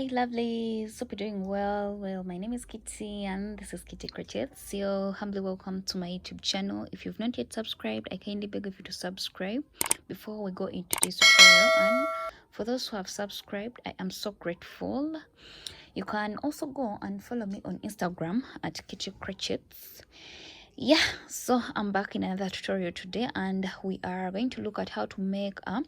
Hi lovelies, hope you're doing well. My name is Kitty and this is Kitty Crochet. So humbly welcome to my YouTube channel. If you've not yet subscribed, I kindly beg of you to subscribe before we go into this tutorial. And for those who have subscribed, I am so grateful. You can also go and follow me on Instagram at Kitty Crochet. Yeah, so I'm back in another tutorial today and we are going to look at how to make a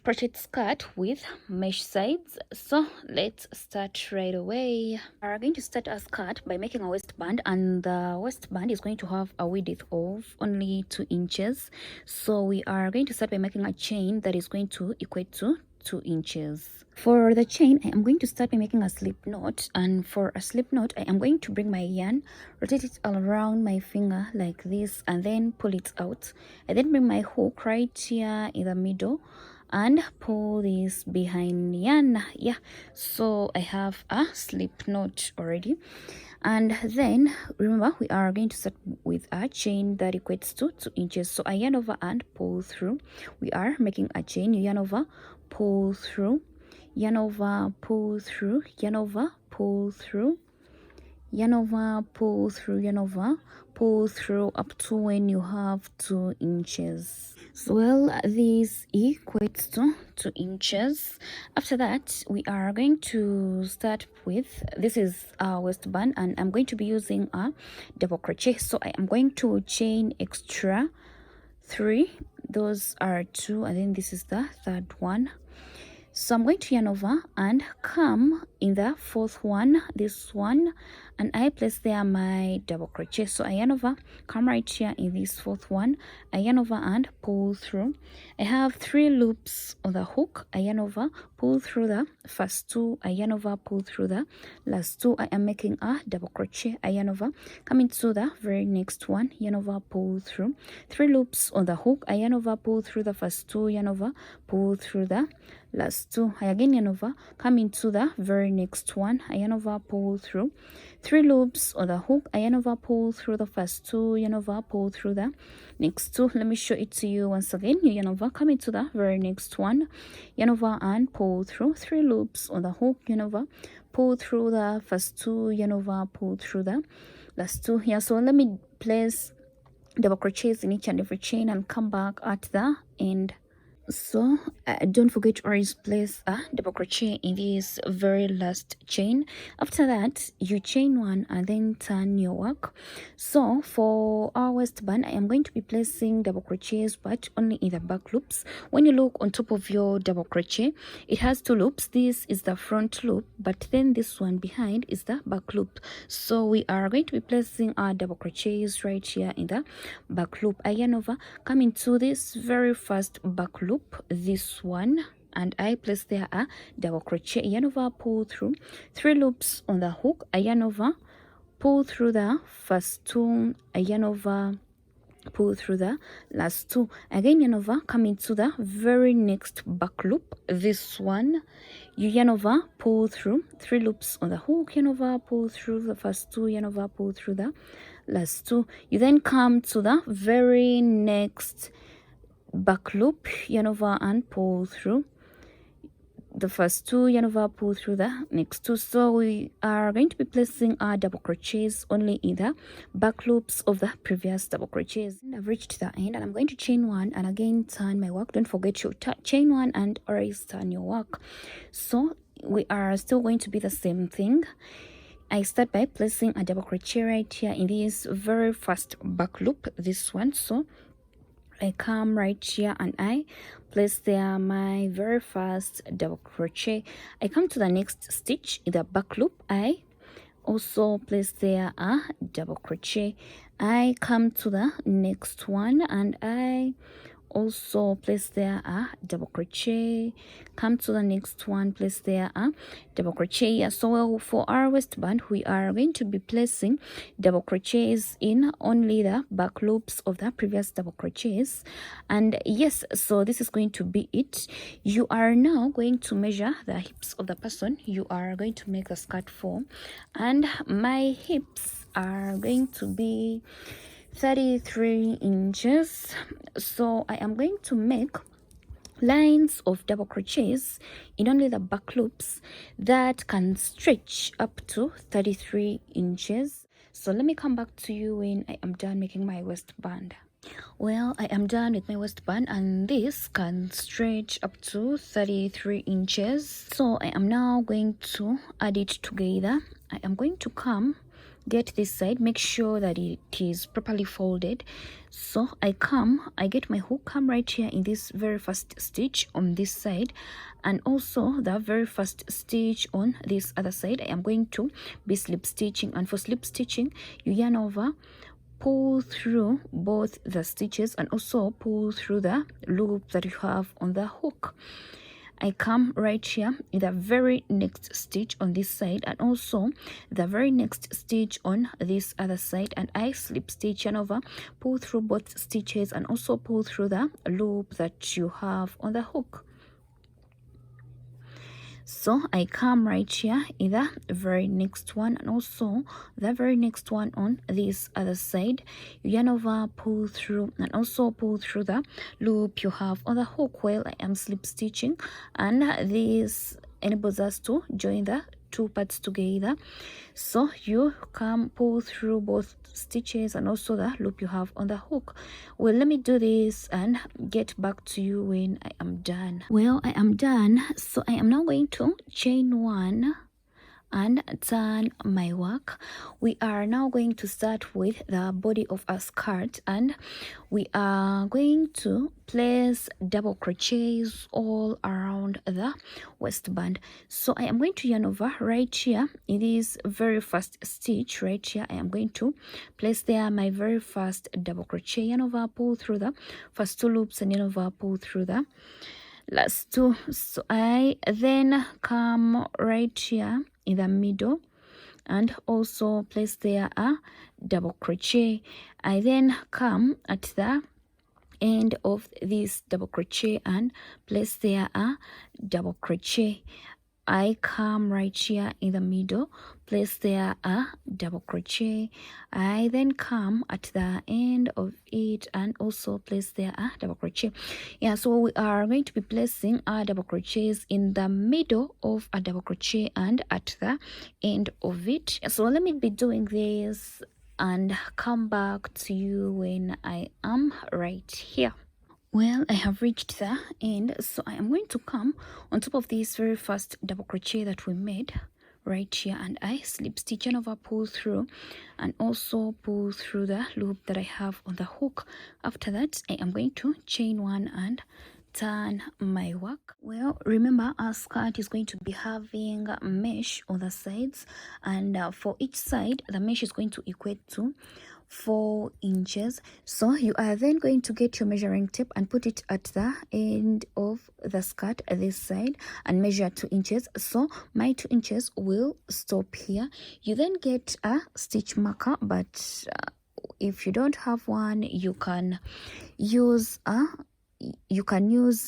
crochet skirt with mesh sides. So let's start right away. We are going to start our skirt by making a waistband, and the waistband is going to have a width of only 2 inches. So we are going to start by making a chain that is going to equate to 2 inches. For the chain, I am going to start by making a slip knot, and for a slip knot I am going to bring my yarn, rotate it all around my finger like this, and then pull it out. I then bring my hook right here in the middle and pull this behind yarn. Yeah, so I have a slip knot already. And then remember, we are going to start with a chain that equates to 2 inches. So I yarn over and pull through. We are making a chain. You yarn over, pull through, yarn over, pull through, yarn over, pull through, yarn over, pull through, yarn over, pull through, up to when you have 2 inches. So well, this equates to 2 inches. After that, we are going to start with, this is our waistband, and I'm going to be using a double crochet. So I am going to chain extra 3. Those are 2, and then this is the third one. So I'm going to yarn over and come in the 4th one, this one, and I place there my double crochet. So I yarn over, come right here in this 4th one, I yarn over and pull through. I have 3 loops on the hook. I yarn over, pull through the first 2, I yarn over, pull through the last 2. I am making a double crochet. I yarn over, come into the very next one, yarn over, pull through. 3 loops on the hook. I yarn over, pull through the first 2, yarn over, pull through the last 2. I again yarn over, come into the very next one, I yarn over, pull through. 3 loops on the hook. I yarn over, pull through the first 2, yarn over, pull through the next 2. Let me show it to you once again. You yarn over, come into the very next one, yarn over and pull through. 3 loops on the hook, yarn over, pull through the first 2, yarn over, pull through the last 2. Yeah, so let me place double crochets in each and every chain and come back at the end. So don't forget to always place a double crochet in this very last chain. After that, you chain 1 and then turn your work. So for our waistband, I am going to be placing double crochets, but only in the back loops. When you look on top of your double crochet, it has 2 loops. This is the front loop, but then this one behind is the back loop. So we are going to be placing our double crochets right here in the back loop. I yarn over, come into this very first back loop, this one, and I place there a double crochet, yarn over, pull through. 3 loops on the hook. I yarn over, pull through the first 2, I yarn over, pull through the last 2. Again yarn over, come into the very next back loop, this one. You yarn over, pull through. 3 loops on the hook, yarn over, pull through the first 2, yarn over, pull through the last 2. You then come to the very next back loop, yarn over and pull through the first 2, yarn over, pull through the next 2. So we are going to be placing our double crochets only in the back loops of the previous double crochets. And I've reached the end, and I'm going to chain 1 and again turn my work. Don't forget to chain 1 and always turn your work. So we are still going to be the same thing. I start by placing a double crochet right here in this very first back loop, this one. So I come right here and I place there my very first double crochet. I come to the next stitch in the back loop. I also place there a double crochet. I come to the next one and I also place there a double crochet. Come to the next one, place there a double crochet. Yeah, so for our waistband, we are going to be placing double crochets in only the back loops of the previous double crochets. And yes, so this is going to be it. You are now going to measure the hips of the person you are going to make a skirt for, and my hips are going to be 33 inches. So I am going to make lines of double crochets in only the back loops that can stretch up to 33 inches. So let me come back to you when I am done making my waistband. Well, I am done with my waistband, and this can stretch up to 33 inches. So I am now going to add it together. I am going to come get this side, make sure that it is properly folded. So I get my hook, come right here in this very first stitch on this side, and also the very first stitch on this other side. I am going to be slip stitching, and for slip stitching you yarn over, pull through both the stitches, and also pull through the loop that you have on the hook. I come right here in the very next stitch on this side, and also the very next stitch on this other side, and I slip stitch and over, pull through both stitches, and also pull through the loop that you have on the hook. So I come right here in the very next one, and also the very next one on this other side. You yarn over, pull through, and also pull through the loop you have on the hook while I am slip stitching, and this enables us to join the two parts together. So you come, pull through both stitches and also the loop you have on the hook. Well, let me do this and get back to you when I am done. Well, I am done, so I am now going to chain one and turn my work. We are now going to start with the body of a skirt, and we are going to place double crochets all around the waistband. So I am going to yarn over right here in this very first stitch right here. I am going to place there my very first double crochet, yarn over, pull through the first two loops, and yarn over, pull through the last two. So I then come right here in the middle and also place there a double crochet. I then come at the end of this double crochet and place there a double crochet. I come right here in the middle, place there a double crochet. I then come at the end of it and also place there a double crochet. Yeah, so we are going to be placing our double crochets in the middle of a double crochet and at the end of it. So let me be doing this and come back to you when I am right here. Well, I have reached the end, so I am going to come on top of this very first double crochet that we made right here, and I slip stitch and over, pull through, and also pull through the loop that I have on the hook. After that, I am going to chain one and turn my work. Well, remember our skirt is going to be having mesh on the sides, and for each side the mesh is going to equate to 4 inches. So you are then going to get your measuring tape and put it at the end of the skirt at this side and measure 2 inches. So my 2 inches will stop here. You then get a stitch marker, but if you don't have one, you can use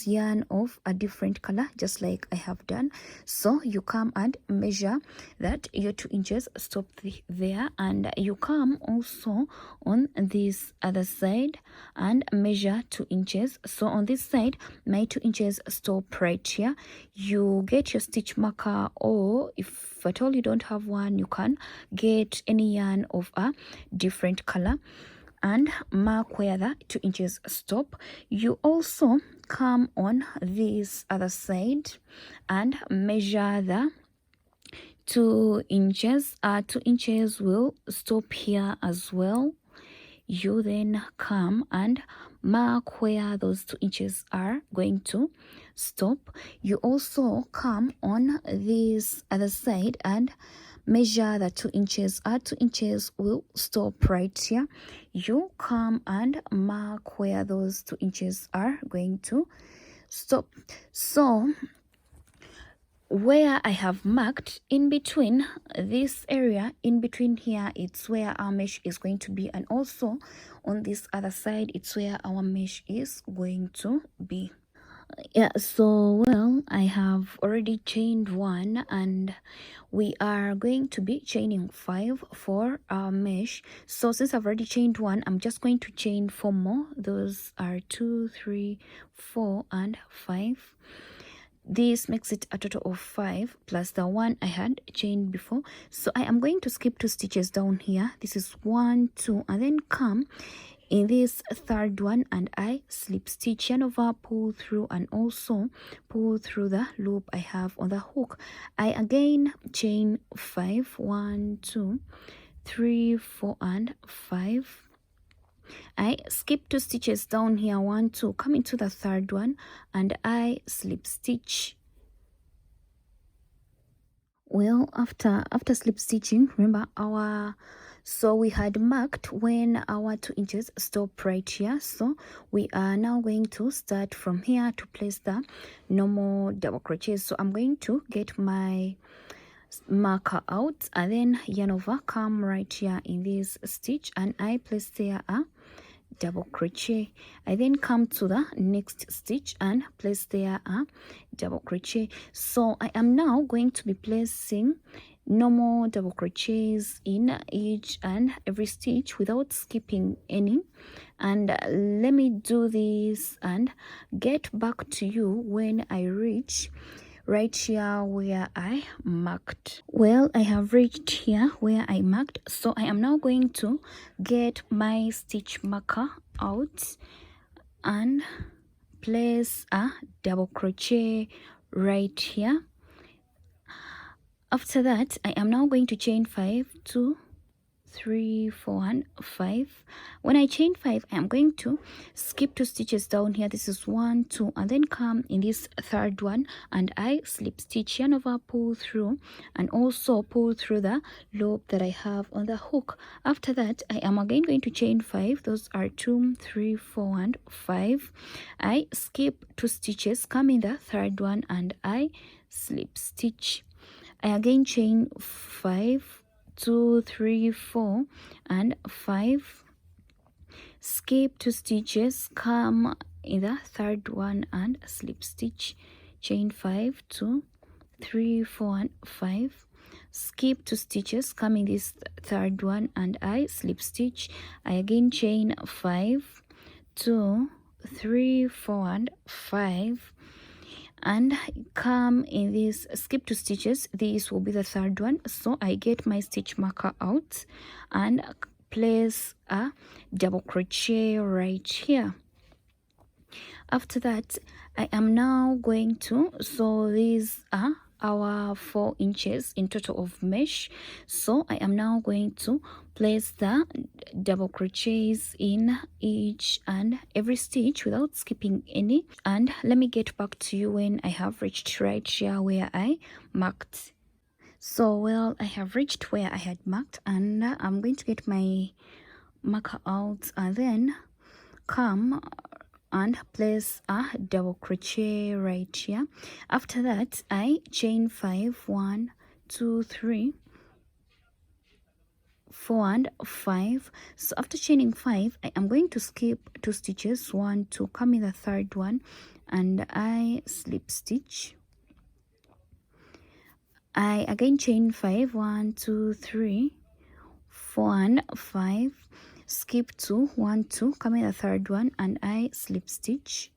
yarn of a different color, just like I have done. So you come and measure that your 2 inches stop there, and you come also on this other side and measure 2 inches. So on this side my 2 inches stop right here. You get your stitch marker, or if at all you don't have one, you can get any yarn of a different color and mark where the 2 inches stop. You also come on this other side and measure the 2 inches. 2 inches will stop here as well. You then come and mark where those 2 inches are going to stop. You also come on this other side and measure the 2 inches. 2 inches will stop right here. You come and mark where those 2 inches are going to stop. So where I have marked in between this area, in between here, it's where our mesh is going to be, and also on this other side it's where our mesh is going to be. Yeah, so well, I have already chained one, and we are going to be chaining 5 for our mesh. So since I've already chained one, I'm just going to chain 4 more. Those are 2, 3, 4, and 5. This makes it a total of 5 plus the one I had chained before. So I am going to skip 2 stitches down here. This is 1, 2, and then come in this third one, and I slip stitch, yarn over, pull through, and also pull through the loop I have on the hook. I again chain 5, 1, 2, 3, 4, and 5. I skip 2 stitches down here, 1, 2, come into the third one, and I slip stitch. Well, after slip stitching, remember so we had marked when our 2 inches stop right here. So we are now going to start from here to place the normal double crochets. So I'm going to get my marker out and then yarn over, come right here in this stitch, and I place there a double crochet. I then come to the next stitch and place there a double crochet. So I am now going to be placing normal double crochets in each and every stitch without skipping any. And let me do this and get back to you when I reach right here where I marked. Well, I have reached here where I marked, so I am now going to get my stitch marker out and place a double crochet right here. After that, I am now going to chain 5, 2, 3, 4, and 5. When I chain 5, I am going to skip 2 stitches down here. This is 1, 2, and then come in this third one, and I slip stitch, yarn over, pull through, and also pull through the loop that I have on the hook. After that, I am again going to chain 5. Those are 2, 3, 4, and 5. I skip 2 stitches, come in the third one, and I slip stitch. I again chain 5, 2, 3, 4, and 5. Skip 2 stitches, come in the third one and slip stitch. Chain 5, 2, 3, 4, and 5. Skip 2 stitches, come in this third one, and I slip stitch. I again chain 5, 2, 3, 4, and 5. And come in this, skip 2 stitches. This will be the third one, so I get my stitch marker out and place a double crochet right here. After that, I am now going to, so these are our 4 inches in total of mesh, so I am now going to place the double crochets in each and every stitch without skipping any. And let me get back to you when I have reached right here where I marked. So well, I have reached where I had marked, and I'm going to get my marker out and then come and place a double crochet right here. After that, I chain 5, 1, 2, 3, 4, and 5. So after chaining 5, I am going to skip 2 stitches, 1, 2, come in the third one, and I slip stitch. I again chain 5, 1, 2, 3, 4, and 5. Skip 2, 1, 2, come in the third one, and I slip stitch.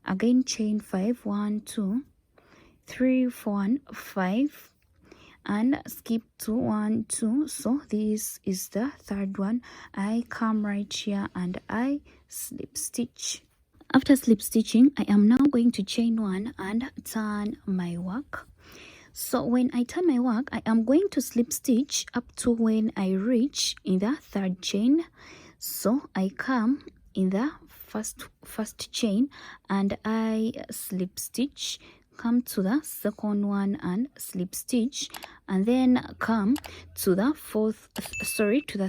Again chain 5, 1, 2, 3, 4, and 5, and skip 2, 1, 2. So this is the third one. I come right here and I slip stitch. After slip stitching, I am now going to chain 1 and turn my work. So when I turn my work, I am going to slip stitch up to when I reach in the third chain. So I come in the first chain and I slip stitch, come to the second one and slip stitch, and then come to the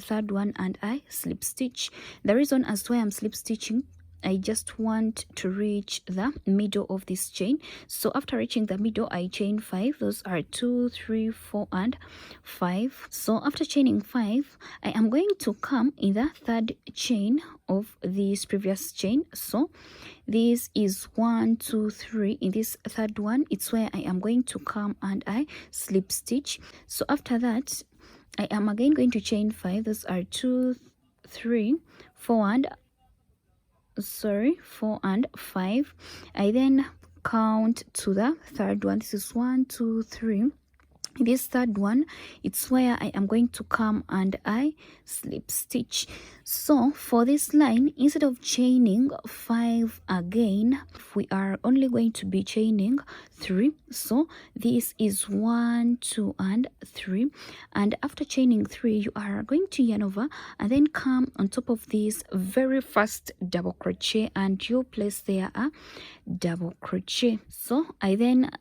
third one and I slip stitch. The reason as to why I'm slip stitching I just want to reach the middle of this chain. So after reaching the middle, I chain 5. Those are 2, 3, 4 and 5. So after chaining 5, I am going to come in the third chain of this previous chain. So this is 1, 2, 3. In this third one, it's where I am going to come and I slip stitch. So after that, I am again going to chain 5. Those are 2, 3, 4 and 4 and 5. I then count to the third one. This is 1, 2, 3. This third one, it's where I am going to come and I slip stitch. So for this line, instead of chaining 5 again, we are only going to be chaining 3. So this is 1, 2 and 3. And after chaining 3, you are going to yarn over and then come on top of this very first double crochet and you place there a double crochet. So I then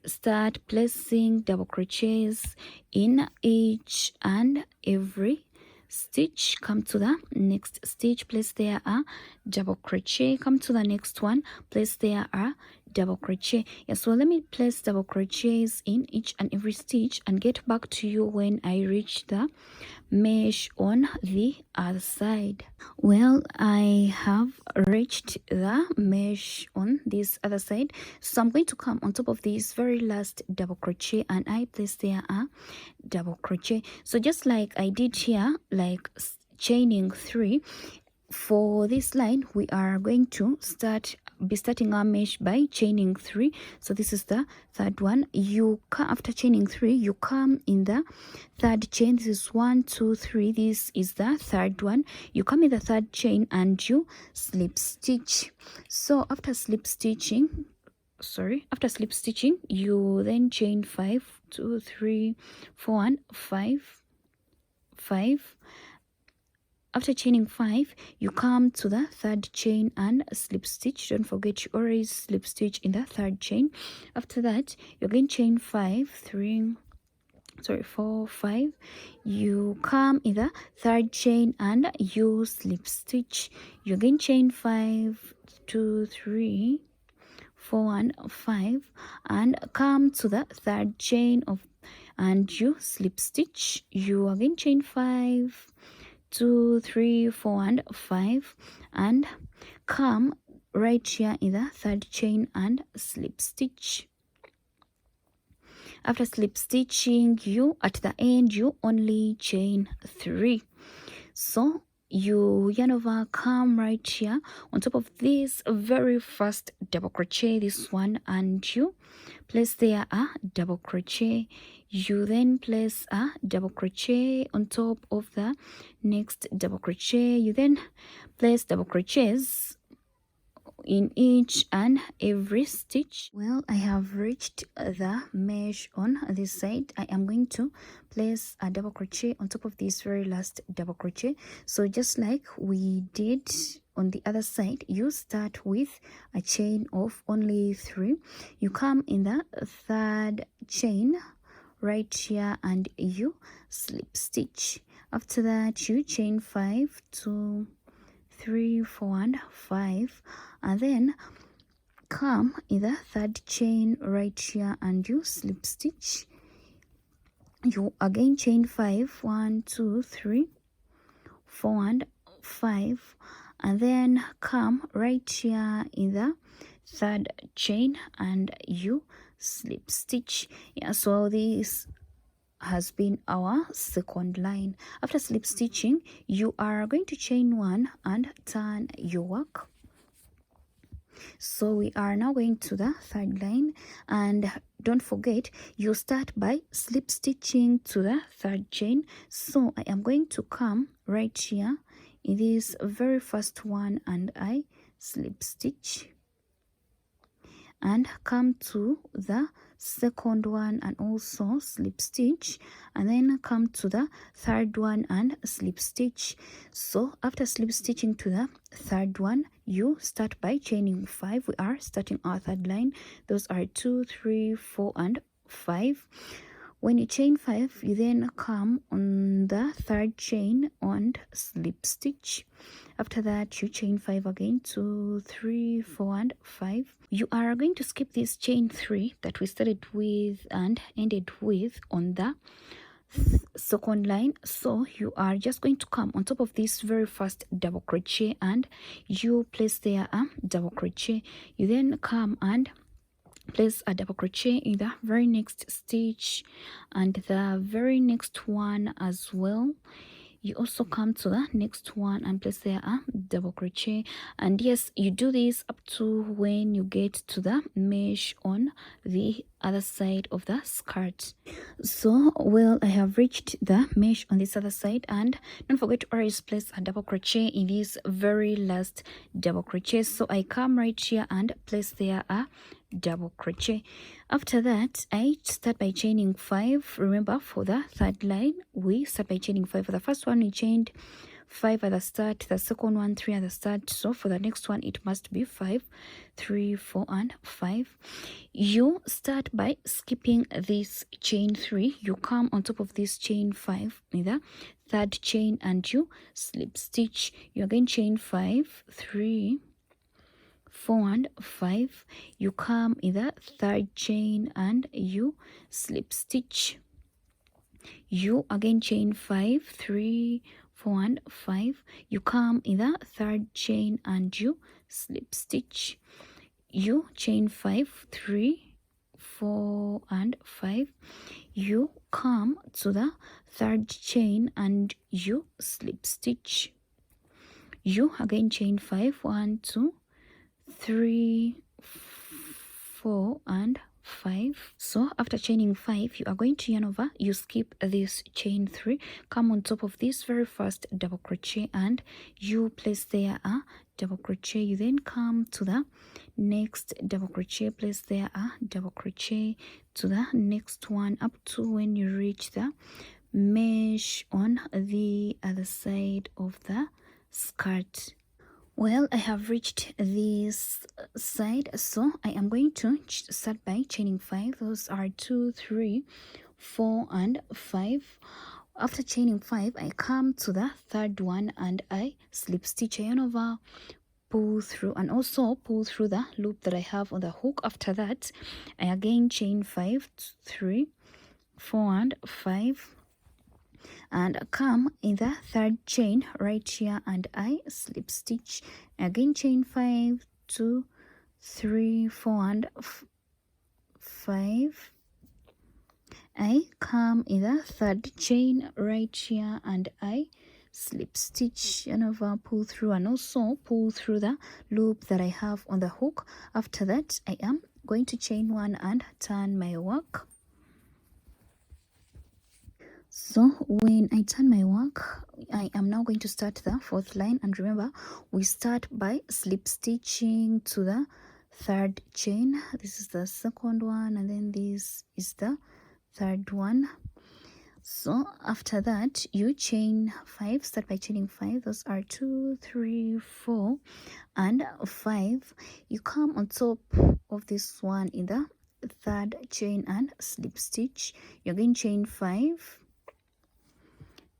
start placing double crochets in each and every stitch. Come to the next stitch, place there a double crochet. Come to the next one, place there a double crochet. Yeah, so let me place double crochets in each and every stitch and get back to you when I reach the mesh on the other side. Well, I have reached the mesh on this other side, so I'm going to come on top of this very last double crochet and I place there a double crochet. So just like I did here, like chaining 3, for this line we are going to be starting our mesh by chaining 3. So this is the third one. You come after chaining 3, you come in the third chain. This is 1, 2, 3. This is the third one. You come in the third chain and you slip stitch. So after slip stitching, you then chain 5, 2, 3, 4 and 5. After chaining 5, you come to the third chain and slip stitch. Don't forget, you always slip stitch in the third chain. After that, you again chain 5, 4, 5. You come in the third chain and you slip stitch. You again chain 5, 2, 3, 4 and 5 and come to the third chain of and you slip stitch. You again chain 5, 2, 3, 4 and 5 and come right here in the third chain and slip stitch. After slip stitching, you at the end you only chain 3. So you yarn over, come right here on top of this very first double crochet, this one, and you place there a double crochet. You then place a double crochet on top of the next double crochet. You then place double crochets in each and every stitch. Well, I have reached the mesh on this side. I am going to place a double crochet on top of this very last double crochet. So just like we did on the other side, you start with a chain of only 3. You come in the third chain right here and you slip stitch. After that, you chain 5, 2, 3, 4 and 5 and then come in the third chain right here and you slip stitch. You again chain 5, 1, 2, 3, 4 and 5 and then come right here in the third chain and you slip stitch. Yeah, so this has been our second line. After slip stitching, you are going to chain 1 and turn your work. So we are now going to the third line, and don't forget, you start by slip stitching to the third chain. So I am going to come right here in this very first one and I slip stitch and come to the second one and also slip stitch and then come to the third one and slip stitch. So after slip stitching to the third one, you start by chaining 5. We are starting our third line. Those are 2, 3, 4 and 5. When you chain 5, you then come on the third chain and slip stitch. After that, you chain 5 again, 2, 3, 4, and 5. You are going to skip this chain 3 that we started with and ended with on the second line. So you are just going to come on top of this very first double crochet and you place there a double crochet. You then come and place a double crochet in the very next stitch and the very next one as well. You also come to the next one and place there a double crochet, and yes, you do this up to when you get to the mesh on the other side of the skirt. So well, I have reached the mesh on this other side, and don't forget to always place a double crochet in this very last double crochet. So I come right here and place there a double crochet. After that, I start by chaining 5. Remember, for the third line we start by chaining 5. For the first one we chained 5 at the start, the second one 3 at the start, so for the next one it must be 5, 3, 4, and 5. You start by skipping this chain 3. You come on top of this chain 5 in the third chain and you slip stitch. You again chain 5, 3, 4, and 5. You come in the third chain and you slip stitch. You again chain 5, 3, 4, and 5. You come in the third chain and you slip stitch. You chain 5, 3, 4, and 5. You come to the third chain and you slip stitch. You again chain 5, 1, 2, 3, 4, and 5. So after chaining 5, you are going to yarn over. You skip this chain 3, come on top of this very first double crochet and you place there a double crochet. You then come to the next double crochet, place there a double crochet, to the next one up to when you reach the mesh on the other side of the skirt. Well, I have reached this side, so I am going to start by chaining 5. Those are 2, 3, 4, and 5. After chaining 5, I come to the third one and I slip stitch, yarn over, pull through, and also pull through the loop that I have on the hook. After that, I again chain 5, 3, 4, and 5. And come in the third chain right here and I slip stitch. Again chain 5, 2, 3, 4, and 5. I come in the third chain right here and I slip stitch, and over, pull through, and also pull through the loop that I have on the hook. After that, I am going to chain 1 and turn my work. So when I turn my work, I am now going to start the fourth line, and remember we start by slip stitching to the third chain. This is the second one and then this is the third one. So after that you chain 5, start by chaining 5. Those are 2, 3, 4, and 5. You come on top of this one in the third chain and slip stitch. You again chain 5,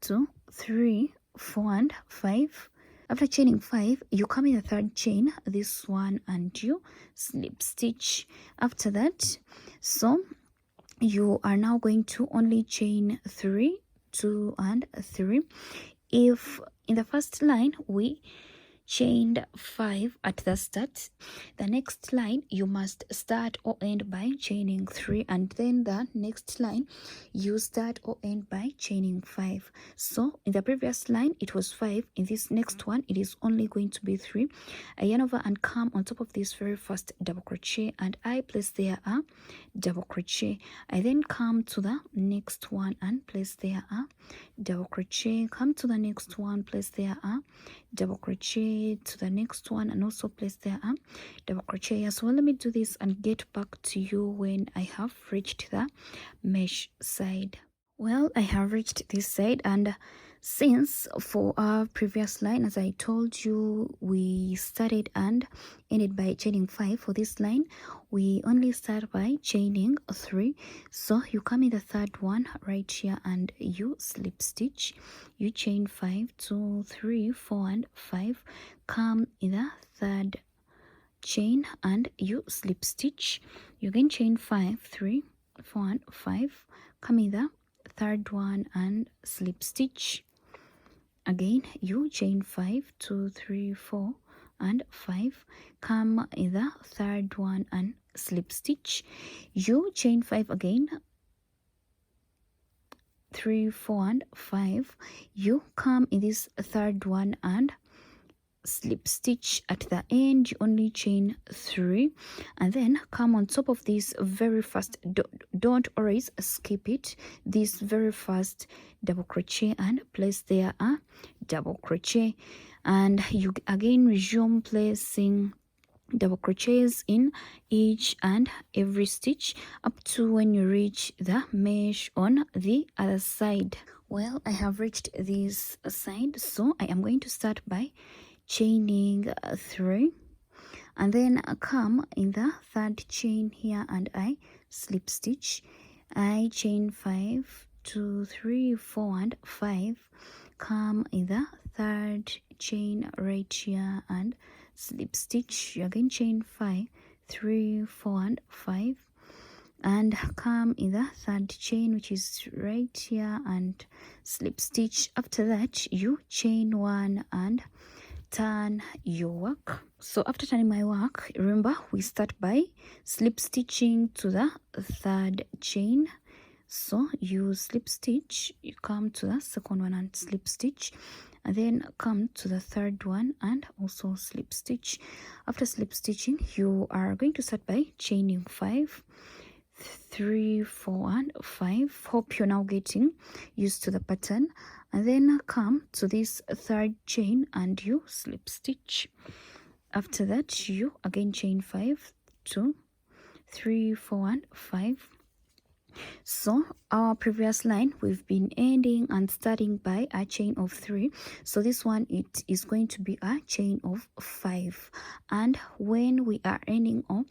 2, 3, 4, and 5. After chaining 5, you come in the third chain, this one, and you slip stitch. After that, so you are now going to only chain 3, 2, and 3. If in the first line we chained 5 at the start, the next line you must start or end by chaining 3, and then the next line you start or end by chaining 5. So in the previous line it was 5, in this next one it is only going to be 3. I yarn over and come on top of this very first double crochet and I place there a double crochet. I then come to the next one and place there a double crochet, come to the next one, place there a double crochet, to the next one, and also place there a double crochet as well. Let me do this and get back to you when I have reached the mesh side. Well, I have reached this side, and Since for our previous line, as I told you, we started and ended by chaining 5, for this line we only start by chaining 3. So you come in the third one right here and you slip stitch, you chain 5, 2, 3, 4 and 5, come in the third chain and you slip stitch, you again chain 5, 3, 4 and 5, come in the third one and slip stitch. Again you chain 5, 2, 3, 4 and 5, come in the third one and slip stitch, you chain 5 again, 3, 4 and 5, you come in this third one and slip stitch. At the end you only chain 3 and then come on top of this very first, don't always skip it, this very first double crochet and place there a double crochet, and you again resume placing double crochets in each and every stitch up to when you reach the mesh on the other side. Well, I have reached this side, so I am going to start by chaining 3 and then come in the third chain here and I slip stitch, I chain 5, 2, 3, 4 and 5, come in the third chain right here and slip stitch, you again chain 5, 3, 4 and 5 and come in the third chain which is right here and slip stitch. After that you chain 1 and turn your work. So after turning my work, remember we start by slip stitching to the third chain. So you slip stitch, you come to the second one and slip stitch, and then come to the third one and also slip stitch. After slip stitching you are going to start by chaining 5, 3, 4 and 5. Hope you're now getting used to the pattern, and then come to this third chain and you slip stitch. After that you again chain 5, 2, 3, 4 and 5. So our previous line we've been ending and starting by a chain of 3, so this one it is going to be a chain of 5, and when we are ending on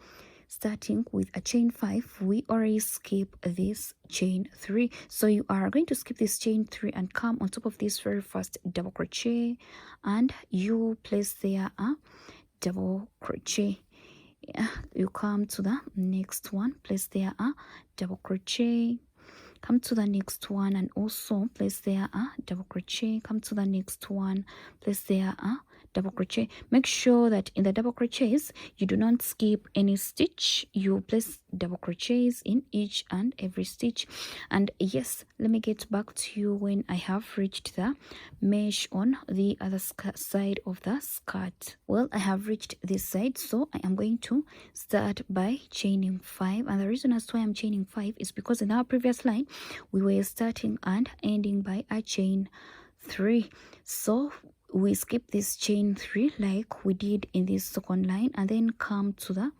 starting with a chain 5 we already skip this chain 3, so you are going to skip this chain 3 and come on top of this very first double crochet and you place there a double crochet. You come to the next one, place there a double crochet, come to the next one and also place there a double crochet, come to the next one, place there a double crochet. Make sure that in the double crochets you do not skip any stitch, you place double crochets in each and every stitch. And yes, let me get back to you when I have reached the mesh on the other side of the skirt. Well, I have reached this side, so I am going to start by chaining 5, and the reason as to why I'm chaining 5 is because in our previous line we were starting and ending by a chain 3, so we skip this chain 3 like we did in this second line, and then come to the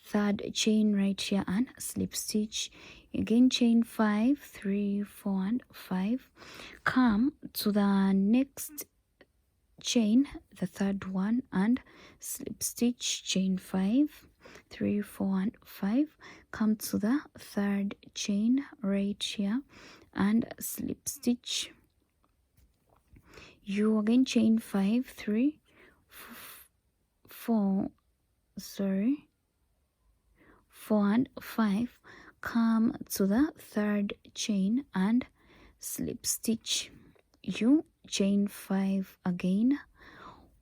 third chain right here and slip stitch, again chain 5, 3, 4 and 5, come to the next chain, the third one, and slip stitch, chain 5, 3, 4 and 5, come to the third chain right here and slip stitch, you again chain 5, 3, 4 and 5, come to the third chain and slip stitch, you chain 5 again,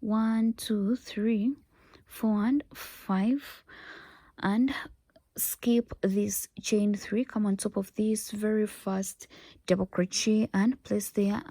1, 2, 3, 4 and 5, and skip this chain 3, come on top of this very first double crochet and place there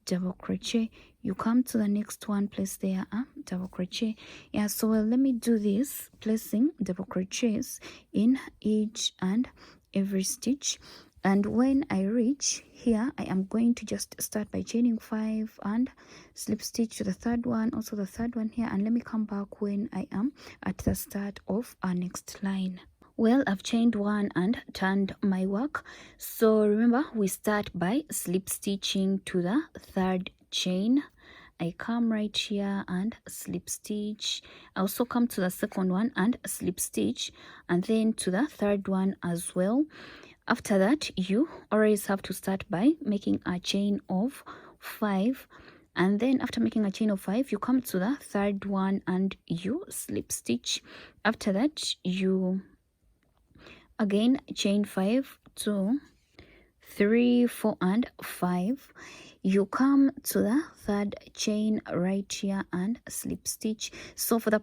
double crochet, you come to the next one, place there double crochet. Yeah, so let me do this, placing double crochets in each and every stitch, and when I reach here I am going to just start by chaining 5 and slip stitch to the third one, also the third one here, and let me come back when I am at the start of our next line. Well, I've chained one and turned my work. So remember, we start by slip stitching to the third chain. I come right here and slip stitch. I also come to the second one and slip stitch, and then to the third one as well. After that, you always have to start by making a chain of 5, and then after making a chain of 5, you come to the third one and you slip stitch. After that, you again chain 5, 2, 3, 4 and 5. You come to the third chain right here and slip stitch. So for the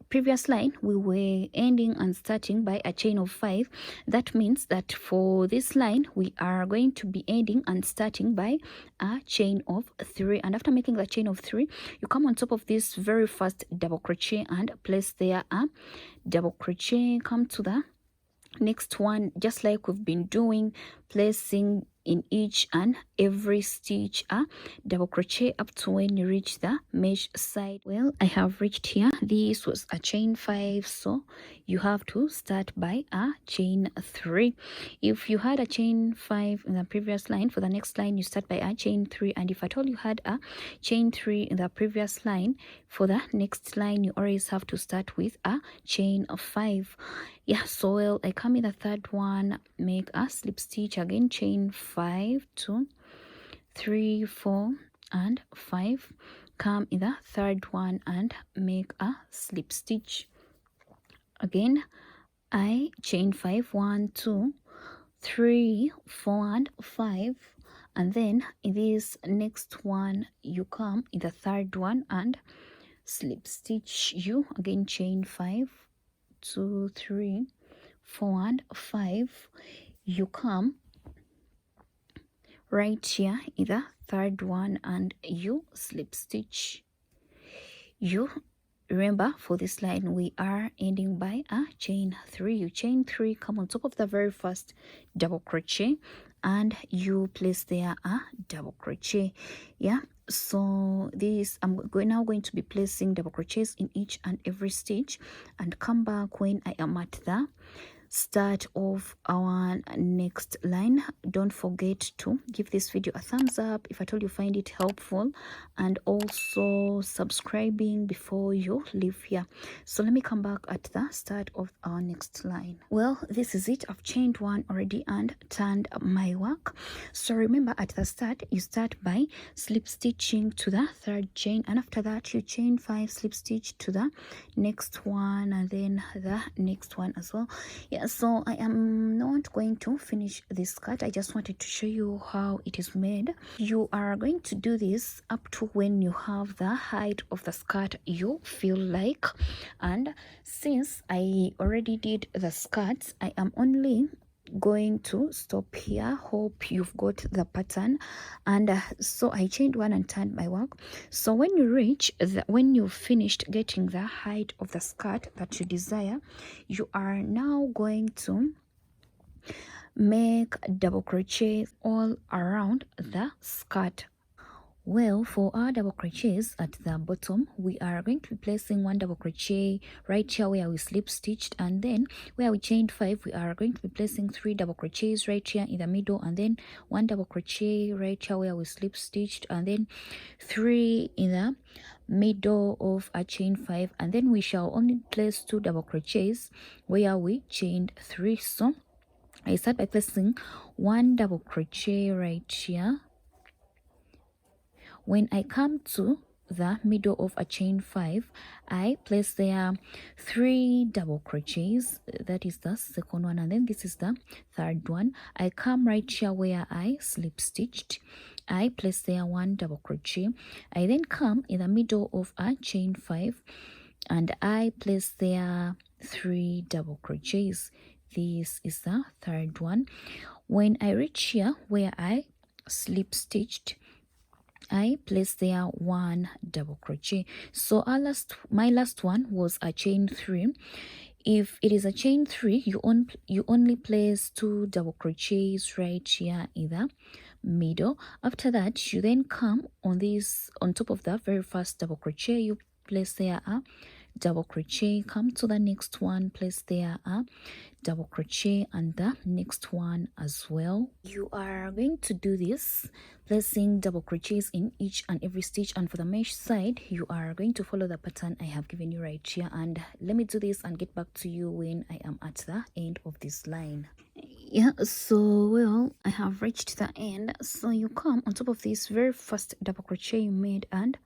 previous line, we were ending and starting by a chain of 5. That means that for this line, we are going to be ending and starting by a chain of 3. And after making the chain of 3, you come on top of this very first double crochet and place there a double crochet. Come to the next one, just like we've been doing, placing in each and every stitch a double crochet up to when you reach the mesh side. Well, I have reached here. This was a chain 5, so you have to start by a chain 3. If you had a chain 5 in the previous line, for the next line you start by a chain 3, and if at all you had a chain 3 in the previous line, for the next line you always have to start with a chain of 5. Yeah, so well, I come in the third one, make a slip stitch, again chain 5, 2, 3, 4 and 5. Come in the third one and make a slip stitch. Again, I chain 5, 1, 2, 3, 4 and 5, and then in this next one you come in the third one and slip stitch. You again chain 5, 2, 3, 4 and 5. You come right here in the third one and you slip stitch. You remember, for this line we are ending by a chain 3. You chain 3, come on top of the very first double crochet and you place there a double crochet. Yeah, so this I'm now going to be placing double crochets in each and every stitch, and come back when I am at the start of our next line. Don't forget to give this video a thumbs up if at all you find it helpful, and also subscribing before you leave here. So let me come back at the start of our next line. Well, this is it. I've chained one already and turned my work. So remember, at the start you start by slip stitching to the third chain, and after that you chain 5, slip stitch to the next one, and then the next one as well. Yeah, so I am not going to finish this skirt. I just wanted to show you how it is made. You are going to do this up to when you have the height of the skirt you feel like, and since I already did the skirts, I am only going to stop here. Hope you've got the pattern. And so I chained one and turned my work. So when you reach when you've finished getting the height of the skirt that you desire, you are now going to make double crochet all around the skirt. Well, for our double crochets at the bottom, we are going to be placing one double crochet right here where we slip stitched, and then where we chained 5, we are going to be placing 3 double crochets right here in the middle, and then one double crochet right here where we slip stitched, and then 3 in the middle of a chain 5, and then we shall only place 2 double crochets where we chained 3. So I start by placing one double crochet right here. When I come to the middle of a chain 5, I place there 3 double crochets. That is the second one, and then this is the third one. I come right here where I slip stitched. I place there 1 double crochet. I then come in the middle of a chain 5 and I place there 3 double crochets. This is the third one. When I reach here where I slip stitched, I placed there 1 double crochet. So my last one was a chain 3. If it is a chain 3, you only place 2 double crochets right here in the middle. After that, you then come on top of the very first double crochet, you place there a double crochet, come to the next one, place there a double crochet, and the next one as well. You are going to do this placing double crochets in each and every stitch, and for the mesh side you are going to follow the pattern I have given you right here. And let me do this and get back to you when I am at the end of this line. Yeah, so well, I have reached the end. So you come on top of this very first double crochet you made and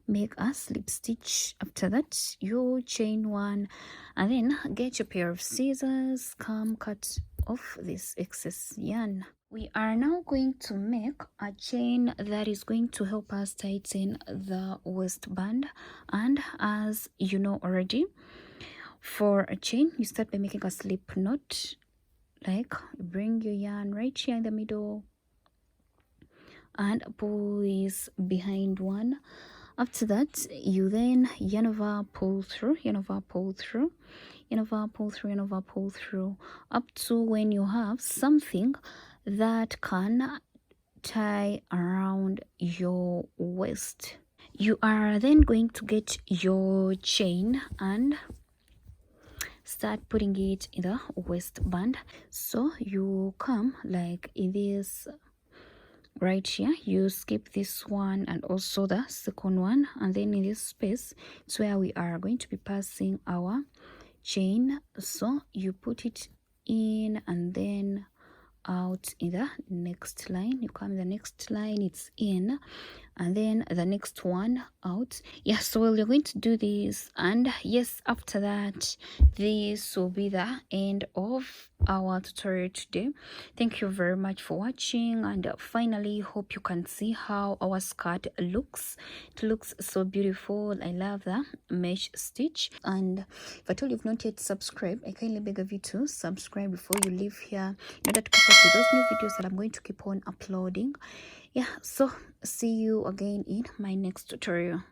make a slip stitch. After that you chain one, and then get your pair of scissors, come cut off this excess yarn. We are now going to make a chain that is going to help us tighten the waistband. And as you know already, for a chain you start by making a slip knot. Like, bring your yarn right here in the middle and pull this behind one. After that you then yarn over, pull through, yarn over, pull through, yarn over, pull through, yarn over, pull through, up to when you have something that can tie around your waist. You are then going to get your chain and start putting it in the waistband. So you come like this right here, you skip this one and also the second one, and then in this space it's where we are going to be passing our chain. So you put it in and then out in the next line. You come in the next line, it's in, and then the next one out. Yeah, so well, you're going to do this, and yes, after that this will be the end of our tutorial today. Thank you very much for watching, and finally hope you can see how our skirt looks. It looks so beautiful. I love the mesh stitch. And if at all you've not yet subscribed, I kindly beg of you to subscribe before you leave here in order to keep up with those new videos that I'm going to keep on uploading. Yeah, so see you again in my next tutorial.